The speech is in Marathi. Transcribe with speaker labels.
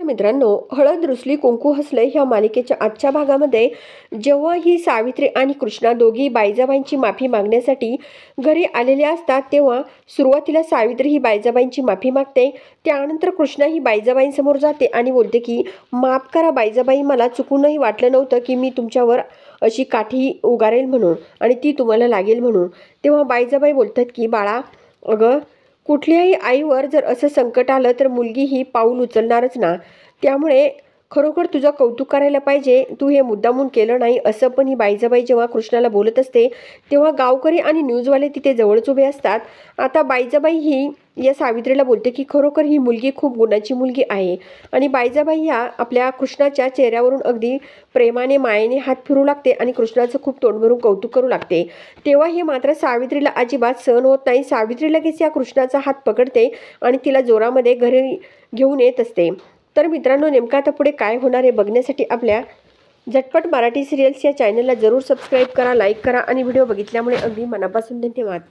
Speaker 1: मित्रांनो, हळद रुसली कुंकू हसले ह्या मालिकेच्या आजच्या भागामध्ये जेव्हा ही सावित्री आणि कृष्णा दोघी बायजाबाईंची माफी मागण्यासाठी घरी आलेले असतात, तेव्हा सुरुवातीला सावित्री ही बायजाबाईंची माफी मागते. त्यानंतर कृष्णा ही बायजाबाईंसमोर जाते आणि बोलते की माफ करा बायजाबाई, मला चुकूनही वाटलं नव्हतं की मी तुमच्यावर अशी काठी उगारेल म्हणून आणि ती तुम्हाला लागेल म्हणून. तेव्हा बायजाबाई बोलतात की बाळा, अगं कुठल्याही आईवर जर असं संकट आलं तर मुलगी ही पाऊल उचलणारच ना. त्यामुळे खरोखर तुझं कौतुक करायला पाहिजे, तू हे मुद्दामून केलं नाही. असं पण ही बायजाबाई जेव्हा कृष्णाला बोलत असते तेव्हा गावकरी आणि न्यूजवाले तिथे जवळच उभे असतात. आता बायजाबाई ही या सावित्रीला बोलते की खरोखर ही मुलगी खूप गुणाची मुलगी आहे. आणि बायजाबाई ह्या आपल्या कृष्णाच्या चेहऱ्यावरून अगदी प्रेमाने मायेने हात फिरू लागते आणि कृष्णाचं खूप तोंड भरून कौतुक करू लागते. तेव्हा हे मात्र सावित्रीला अजिबात सहन होत नाही. सावित्री लगेच या कृष्णाचा हात पकडते आणि तिला जोरामध्ये घरी घेऊन येत असते. तर मित्रांनो, नेमकं आता पुढे काय होणार आहे बघण्यासाठी आपल्या झटपट मराठी सिरियल्स या चॅनलला जरूर सबस्क्राईब करा, लाईक करा आणि व्हिडिओ बघितल्यामुळे अगदी मनापासून धन्यवाद.